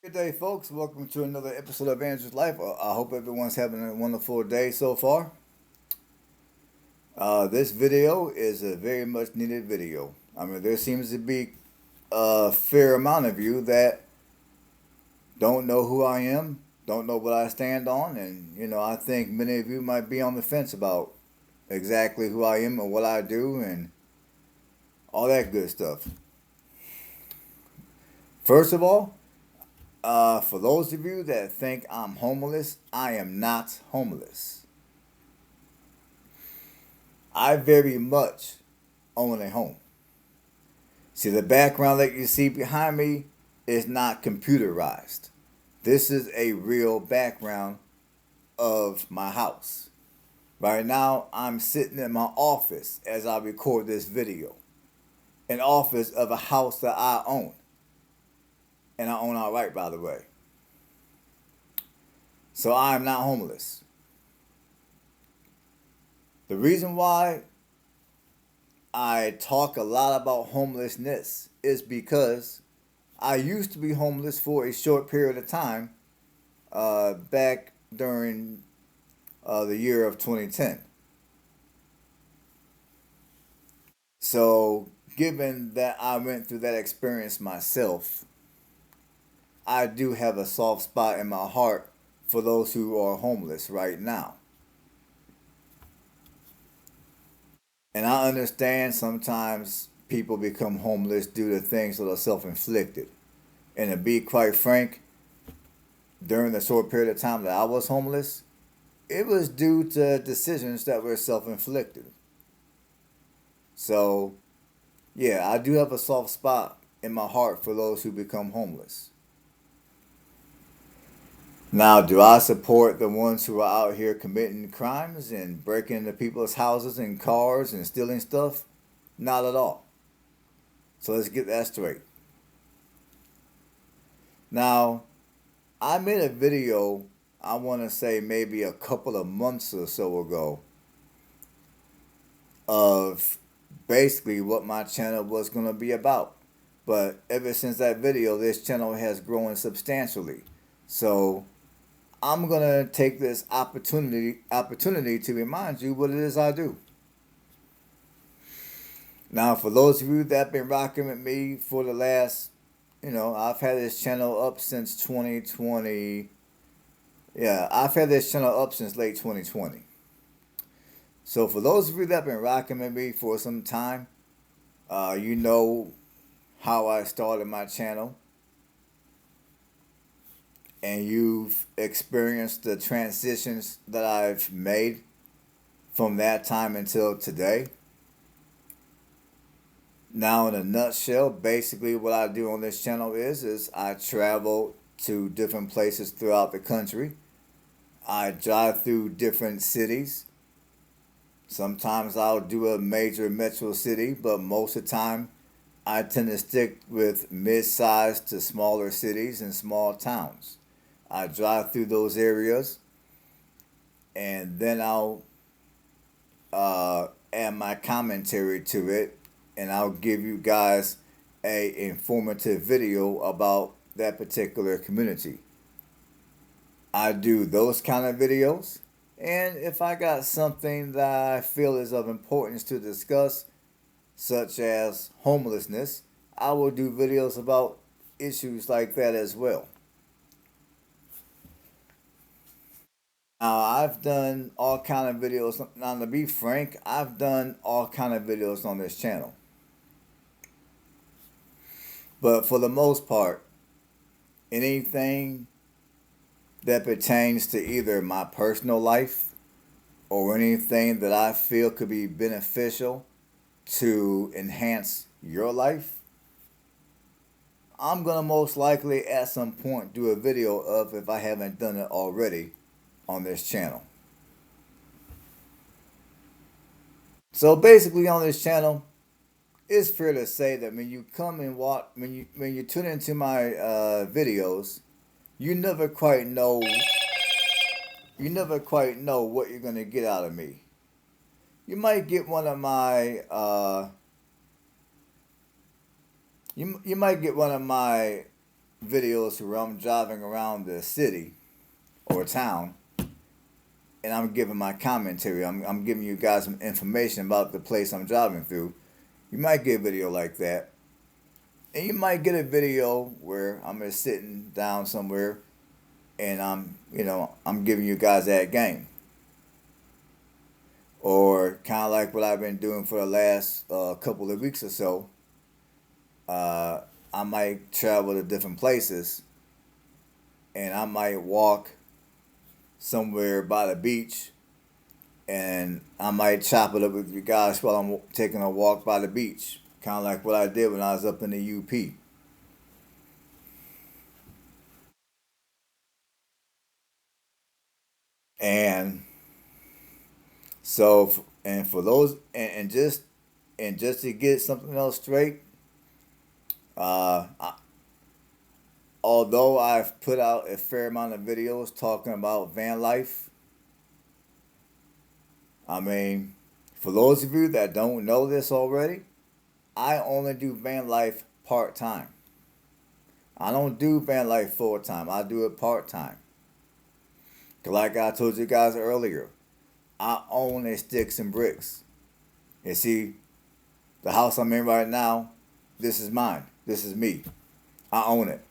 Good day, folks. Welcome to another episode of Andrew's Life. I hope everyone's having a wonderful day so far. This video is a very much needed video. I mean, there seems to be a fair amount of you that don't know who I am, don't know what I stand on, and I think many of you might be on the fence about exactly who I am and what I do and all that good stuff. First of all, for those of you that think I'm homeless, I am not homeless. I very much own a home. See, the background that you see behind me is not computerized. This is a real background of my house. Right now, I'm sitting in my office as I record this video. An office of a house that I own. And I own outright, by the way. So I am not homeless. The reason why I talk a lot about homelessness is because I used to be homeless for a short period of time back during the year of 2010. So, given that I went through that experience myself, I do have a soft spot in my heart for those who are homeless right now. And I understand sometimes people become homeless due to things that are self inflicted. And to be quite frank, during the short period of time that I was homeless, it was due to decisions that were self inflicted. So, yeah, I do have a soft spot in my heart for those who become homeless. Now, do I support the ones who are out here committing crimes and breaking into people's houses and cars and stealing stuff? Not at all. So let's get that straight. Now, I made a video, I want to say maybe a couple of months or so ago, of basically what my channel was going to be about. But ever since that video, this channel has grown substantially. So I'm going to take this opportunity to remind you what it is I do. Now, for those of you that have been rocking with me for the last, I've had this channel up since 2020. Yeah, I've had this channel up since late 2020. So for those of you that have been rocking with me for some time, you know how I started my channel. And you've experienced the transitions that I've made from that time until today. Now, in a nutshell, basically what I do on this channel is I travel to different places throughout the country. I drive through different cities. Sometimes I'll do a major metro city, but most of the time I tend to stick with mid-sized to smaller cities and small towns. I drive through those areas and then I'll add my commentary to it, and I'll give you guys a informative video about that particular community. I do those kind of videos, and if I got something that I feel is of importance to discuss, such as homelessness, I will do videos about issues like that as well. I've done all kind of videos. Now, to be frank, I've done all kind of videos on this channel. But for the most part, anything that pertains to either my personal life or anything that I feel could be beneficial to enhance your life, I'm gonna most likely at some point do a video of, if I haven't done it already, on this channel. So basically on this channel, it's fair to say that when you come and watch, when you tune into my videos, you never quite know what you're gonna get out of me. You might get one of my you might get one of my videos where I'm driving around the city or town and I'm giving my commentary. I'm giving you guys some information about the place I'm driving through. You might get a video like that. And you might get a video where I'm just sitting down somewhere and I'm giving you guys that game. Or kind of like what I've been doing for the last couple of weeks or so. I might travel to different places and I might walk somewhere by the beach and I might chop it up with you guys while I'm taking a walk by the beach. Kind of like what I did when I was up in the UP. And so, and for those, and just to get something else straight, I, although I've put out a fair amount of videos talking about van life, I mean, for those of you that don't know this already, I only do van life part time. I don't do van life full time. I do it part time. Like I told you guys earlier, I own a sticks and bricks. You see, the house I'm in right now, this is mine. This is me. I own it.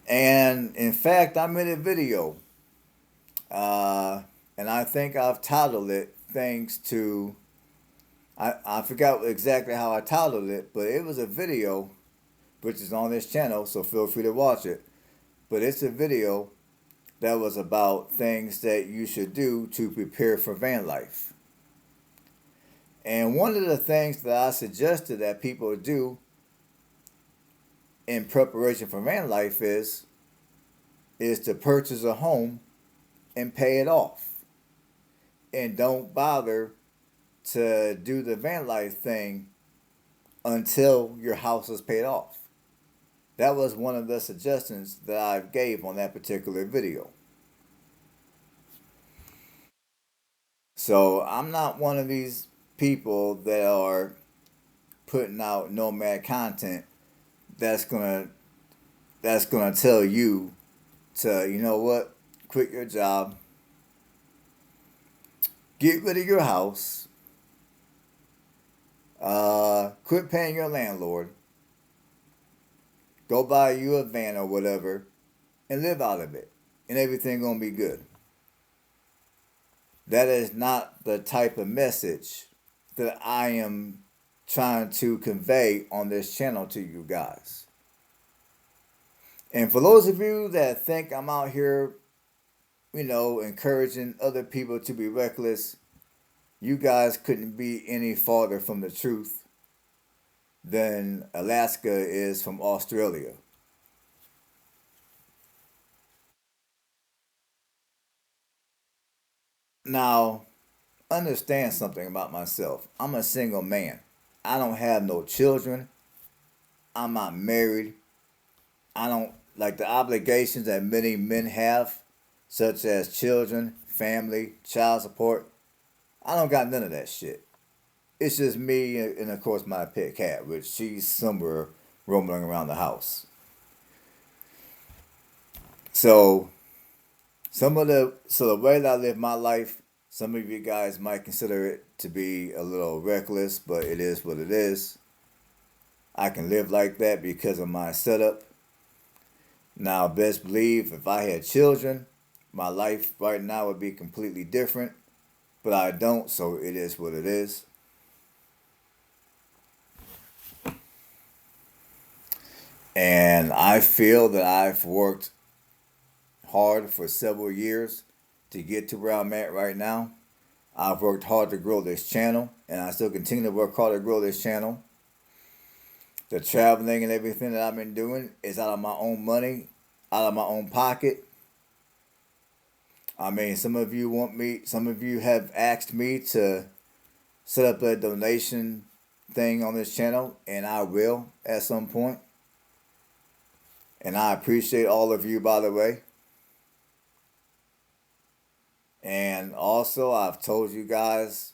And in fact, I made a video, and I think I've titled it thanks to, I forgot exactly how I titled it, but it was a video which is on this channel, so feel free to watch it. But it's a video that was about things that you should do to prepare for van life. And one of the things that I suggested that people do in preparation for van life is to purchase a home and pay it off. And don't bother to do the van life thing until your house is paid off. That was one of the suggestions that I gave on that particular video. So I'm not one of these people that are putting out nomad content that's gonna tell you to, you know what, quit your job, get rid of your house, quit paying your landlord, go buy you a van or whatever, and live out of it, and everything gonna be good. That is not the type of message that I am trying to convey on this channel to you guys. And for those of you that think I'm out here, encouraging other people to be reckless, you guys couldn't be any farther from the truth than Alaska is from Australia. Now, understand something about myself. I'm a single man. I don't have no children. I'm not married. I don't like the obligations that many men have, such as children, family, child support. I don't got none of that shit. It's just me and of course my pet cat, which she's somewhere roaming around the house. So the way that I live my life, some of you guys might consider it to be a little reckless, but it is what it is. I can live like that because of my setup. Now, best believe if I had children, my life right now would be completely different, but I don't, so it is what it is. And I feel that I've worked hard for several years to get to where I'm at right now. I've worked hard to grow this channel, and I still continue to work hard to grow this channel. The traveling and everything that I've been doing is out of my own money, out of my own pocket. I mean, some of you have asked me to set up a donation thing on this channel, and I will at some point. And I appreciate all of you, by the way. And also, I've told you guys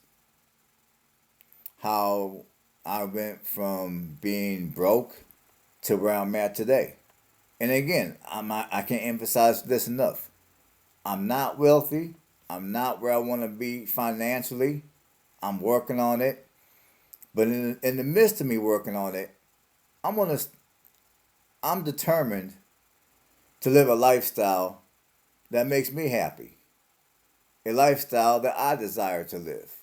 how I went from being broke to where I'm at today. And again, I can't emphasize this enough. I'm not wealthy. I'm not where I want to be financially. I'm working on it. But in the midst of me working on it, I'm gonna I'm determined to live a lifestyle that makes me happy. A lifestyle that I desire to live.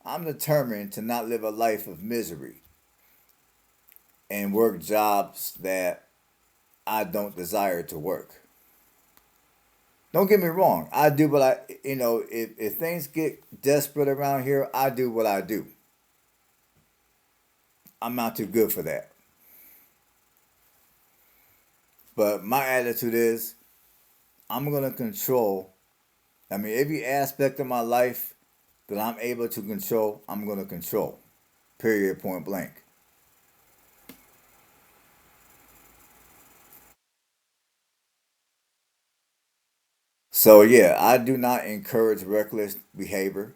I'm determined to not live a life of misery and work jobs that I don't desire to work. Don't get me wrong. I do what if things get desperate around here, I do what I do. I'm not too good for that. But my attitude is I'm going to control. I mean, every aspect of my life that I'm able to control, I'm going to control. Period, point blank. So, yeah, I do not encourage reckless behavior.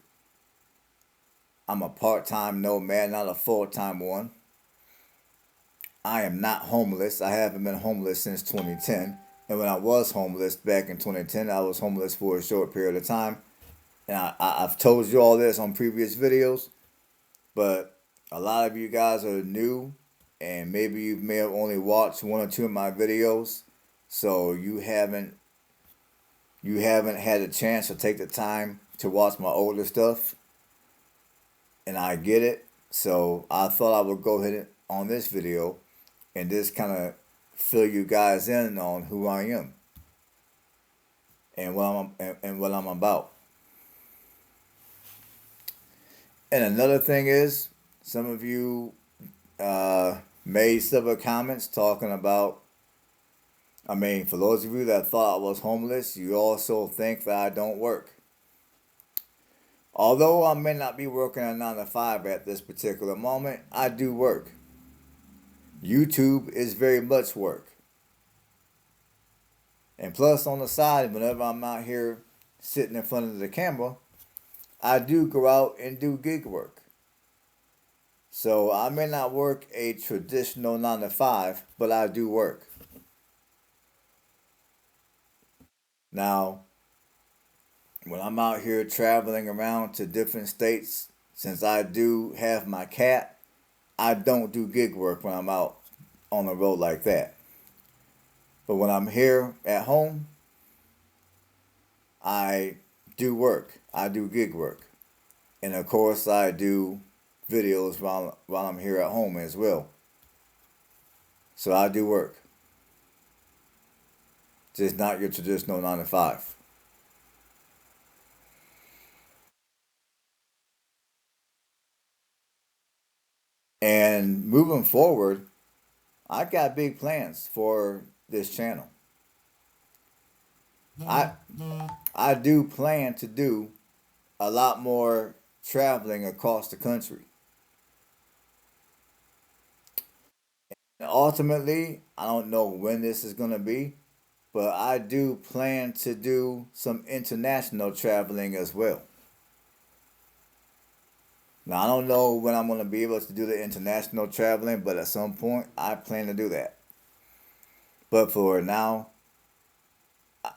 I'm a part time nomad, not a full time one. I am not homeless. I haven't been homeless since 2010. And when I was homeless back in 2010, I was homeless for a short period of time. And I've told you all this on previous videos, but a lot of you guys are new, and maybe you may have only watched one or two of my videos, so you haven't had a chance to take the time to watch my older stuff, and I get it. So I thought I would go ahead on this video and just kind of fill you guys in on who I am and what I'm about. And another thing is, some of you made several comments talking about. I mean, for those of you that thought I was homeless, you also think that I don't work. Although I may not be working a 9 to 5 at this particular moment, I do work. YouTube is very much work. And plus, on the side, whenever I'm out here sitting in front of the camera, I do go out and do gig work. So I may not work a traditional 9 to 5, but I do work. Now, when I'm out here traveling around to different states, since I do have my cat, I don't do gig work when I'm out on the road like that. But when I'm here at home, I do work. I do gig work. And of course, I do videos while I'm here at home as well. So I do work. Just not your traditional 9 to 5. And moving forward, I got big plans for this channel. I I do plan to do a lot more traveling across the country. And ultimately, I don't know when this is going to be, but I do plan to do some international traveling as well. Now, I don't know when I'm going to be able to do the international traveling, but at some point, I plan to do that. But for now,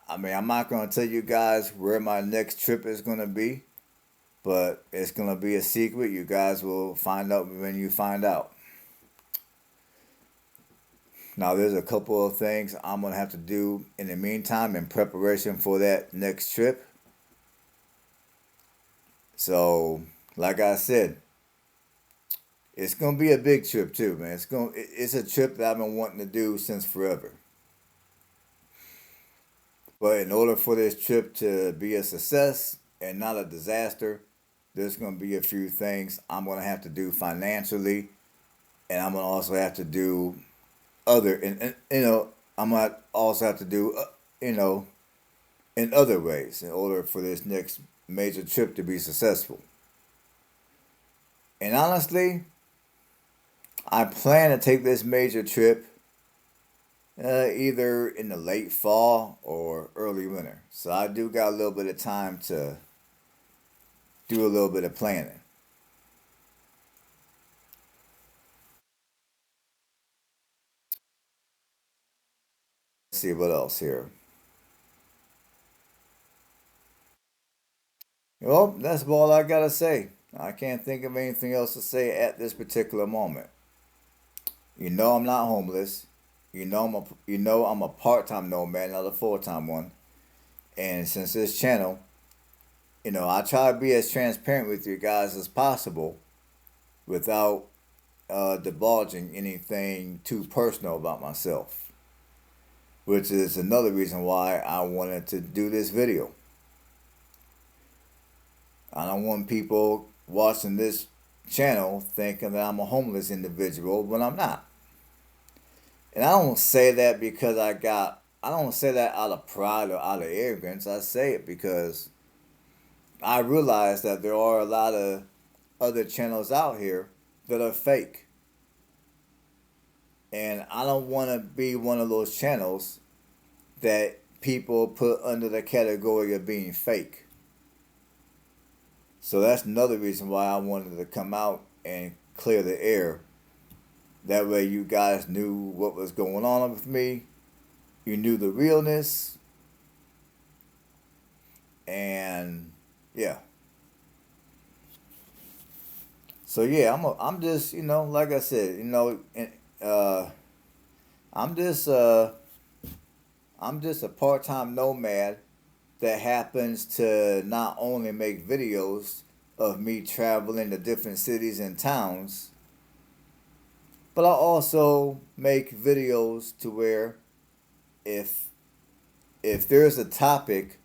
I mean, I'm not going to tell you guys where my next trip is going to be, but it's going to be a secret. You guys will find out when you find out. Now, there's a couple of things I'm going to have to do in the meantime in preparation for that next trip. So, like I said, it's going to be a big trip too, man. It's a trip that I've been wanting to do since forever. But in order for this trip to be a success and not a disaster, there's going to be a few things I'm going to have to do financially, and I'm going to also have to do and I'm going to also have to do in other ways in order for this next major trip to be successful. And honestly, I plan to take this major trip either in the late fall or early winter. So I do got a little bit of time to do a little bit of planning. see what else here. Well, that's all I gotta say. I can't think of anything else to say at this particular moment. You know I'm not homeless. You know I'm a part-time nomad, not a full-time one. And since this channel, I try to be as transparent with you guys as possible without divulging anything too personal about myself, which is another reason why I wanted to do this video. I don't want people watching this channel thinking that I'm a homeless individual when I'm not. And I don't say that because I don't say that out of pride or out of arrogance. I say it because I realize that there are a lot of other channels out here that are fake. And I don't want to be one of those channels that people put under the category of being fake. So that's another reason why I wanted to come out and clear the air. That way you guys knew what was going on with me. You knew the realness. And yeah. So yeah, I'm just, like I said, I'm just I'm just a part-time nomad that happens to not only make videos of me traveling to different cities and towns, but I also make videos to where if there's a topic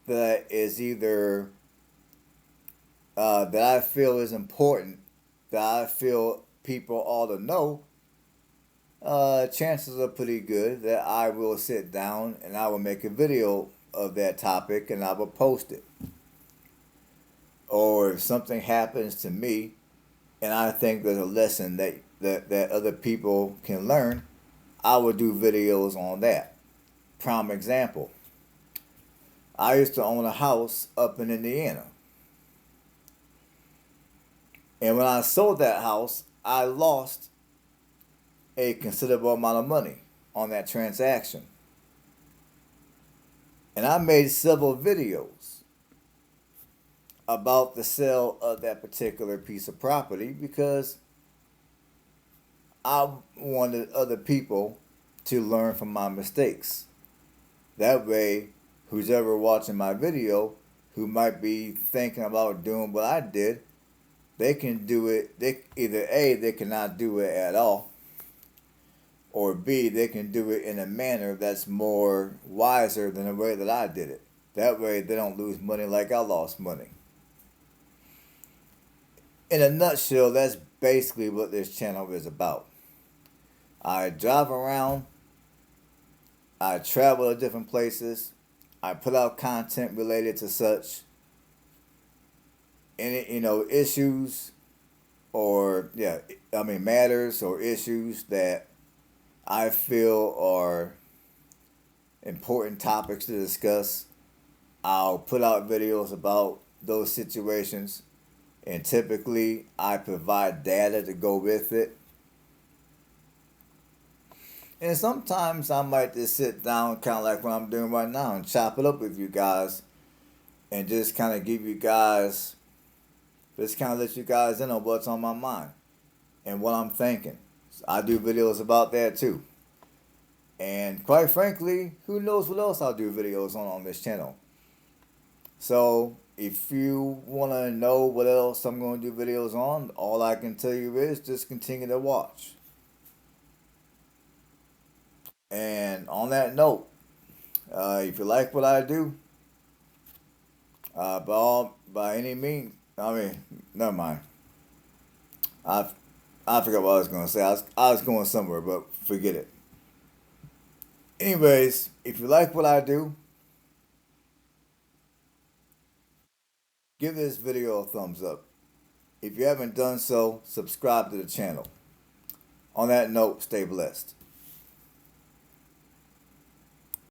that is either that I feel is important, that I feel people ought to know, chances are pretty good that I will sit down and I will make a video of that topic and I will post it. Or if something happens to me and I think there's a lesson that other people can learn, I will do videos on that. Prime example, I used to own a house up in Indiana. And when I sold that house, I lost a considerable amount of money on that transaction. And I made several videos about the sale of that particular piece of property because I wanted other people to learn from my mistakes. That way, who's ever watching my video who might be thinking about doing what I did, they can do it. They cannot do it at all, or B, they can do it in a manner that's more wiser than the way that I did it. That way they don't lose money like I lost money. In a nutshell, that's basically what this channel is about. I drive around, I travel to different places, I put out content related to such any issues or matters or issues that I feel are important topics to discuss. I'll put out videos about those situations, and typically I provide data to go with it. And sometimes I might just sit down, kind of like what I'm doing right now, and chop it up with you guys, and just kind of give you guys, just kind of let you guys in on what's on my mind and what I'm thinking. I do videos about that too. And quite frankly, who knows what else I'll do videos on this channel. So if you want to know what else I'm going to do videos on, all I can tell you is just continue to watch. And on that note, if you like what I do, by any means, never mind. I forgot what I was going to say. I was going somewhere, but forget it. Anyways, if you like what I do, give this video a thumbs up. If you haven't done so, subscribe to the channel. On that note, stay blessed.